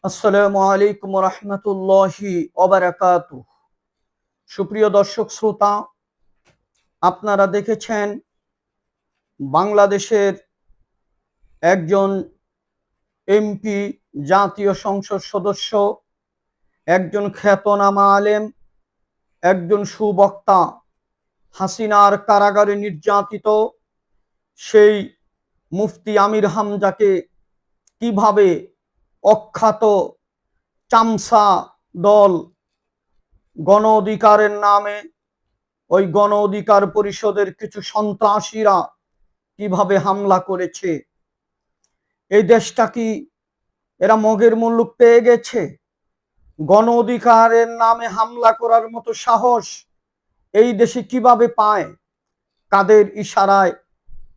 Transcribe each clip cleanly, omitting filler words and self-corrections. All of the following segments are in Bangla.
আসসালামু আলাইকুম রহমতুল্লাহি ওবারাকাতুহ। সুপ্রিয় দর্শক শ্রোতা, আপনারা দেখেছেন বাংলাদেশের একজন এমপি, জাতীয় সংসদ সদস্য, একজন খ্যাতনামা আলেম, একজন সুবক্তা, হাসিনার কারাগারে নির্যাতিত সেই মুফতি আমির হামজাকে কিভাবে অখ্যাত চামচা দল গণ অধিকারের নামে ওই গণ অধিকার পরিষদের কিছু সন্ত্রাসীরা কিভাবে হামলা করেছে। এই দেশটা কি এরা মগের মুল্লুক পেয়ে গেছে? গণ অধিকারের নামে হামলা করার মতো সাহস এই দেশে কিভাবে পায়? কাদের ইশারায়,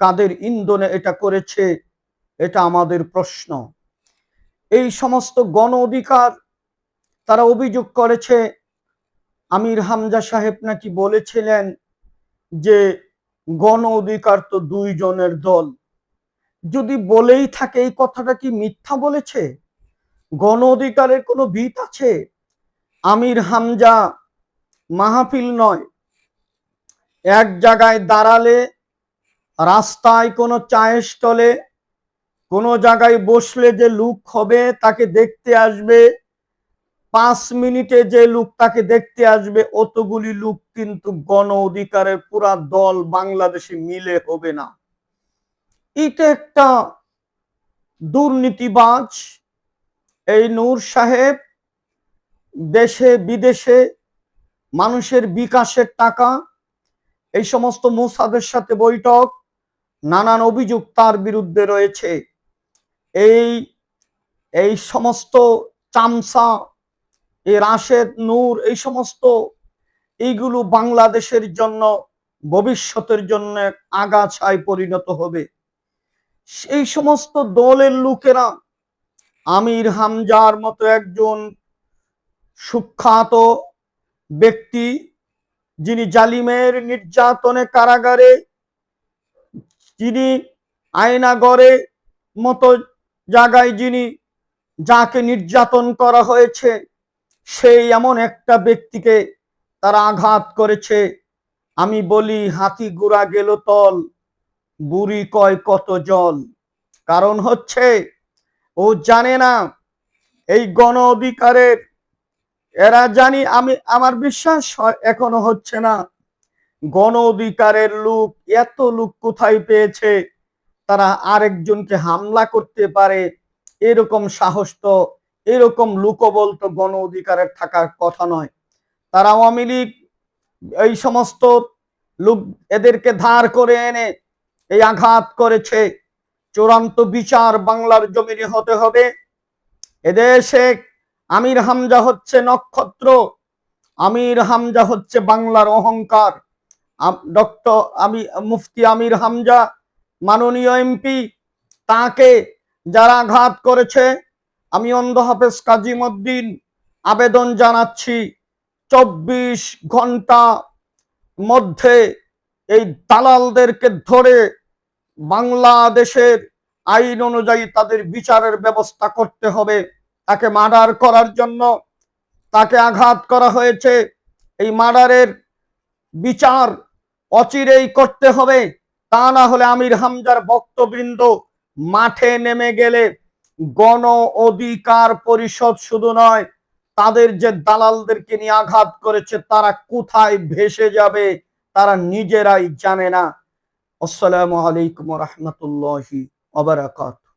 কাদের ইন্ধনে এটা করেছে? এটা আমাদের প্রশ্ন। এই সমস্ত গণ অধিকার তারা অভিযোগ করেছে আমির হামজা সাহেব নাকি বলেছিলেন যে গণ অধিকার তো দুইজনের দল। যদি বলেই থাকে, এই কথাটা কি মিথ্যা বলেছে? গণ অধিকারের কোনো ভিত আছে? আমির হামজা মাহফিল নয়, এক জায়গায় দাঁড়ালে, রাস্তায় কোনো চায়ের স্টলে কোনো জায়গায় বসলে যে লোক হবে তাকে দেখতে আসবে, 5 মিনিটে যে লোক তাকে দেখতে আসবে, অতগুলি লোক কিন্তু গণ অধিকারের পুরা দল বাংলাদেশে মিলে হবে না। এটা একটা দুর্নীতিবাজ এই নূর সাহেব দেশে বিদেশে মানুষের বিকাশের টাকা, এই সমস্ত মোসাদের সাথে বৈঠক, নানান অভিযোগ তার বিরুদ্ধে রয়েছে। এই সমস্ত চামচা, এই রাশেদ নূর, এই সমস্ত এইগুলো বাংলাদেশের জন্য ভবিষ্যতের জন্য আগাছায় পরিণত হবে। সেই সমস্ত দলের লোকেরা আমির হামজার মতো একজন সুখ্যাত ব্যক্তি, যিনি জালিমের নির্যাতনে কারাগারে, যিনি আয়নাগরে মতো জায়গায় যিনি যাকে নির্যাতন করা হয়েছে, সেই এমন একটা ব্যক্তিকে তারা আঘাত করেছে। আমি বলি হাতি গুড়া গেল তল, বুড়ি কয় কত জল। কারণ হচ্ছে ও জানে না এই গণ অধিকারের, এরা জানি, আমার বিশ্বাস এখনো হচ্ছে না গণ অধিকারের লোক এত লোক কোথায় পেয়েছে তারা আরেকজনকে হামলা করতে পারে। এরকম সাহস তো, এরকম লোকবল তো গণ অধিকারের থাকার কথা নয়। তারা আওয়ামী লীগ এই সমস্ত লোক এদেরকে ধার করে এনে এই আঘাত করেছে। চূড়ান্ত বিচার বাংলার জমিনে হতে হবে। এদেশে আমির হামজা হচ্ছে নক্ষত্র, আমির হামজা হচ্ছে বাংলার অহংকার। মুফতি আমির হামজা মাননীয় এমপি, তাকে যারা আঘাত করেছে, আমি অন্ধ হাফেজ কাজীমউদ্দিন আবেদন জানাচ্ছি 24 ঘন্টা মধ্যে এই দালালদেরকে ধরে বাংলাদেশের আইন অনুযায়ী তাদের বিচারের ব্যবস্থা করতে হবে। তাকে মার্ডার করার জন্য তাকে আঘাত করা হয়েছে, এই মার্ডারের বিচার অচিরেই করতে হবে। তা না হলে আমির হামজার ভক্তবৃন্দ মাঠে নেমে গেলে গণ অধিকার পরিষদ শুধু নয়, তাদের যে দালালদেরকে নিয়ে আঘাত করেছে তারা কোথায় ভেসে যাবে তারা নিজেরাই জানে না। আসসালামু আলাইকুম রহমতুল্লাহি ওয়া বারাকাতুহু।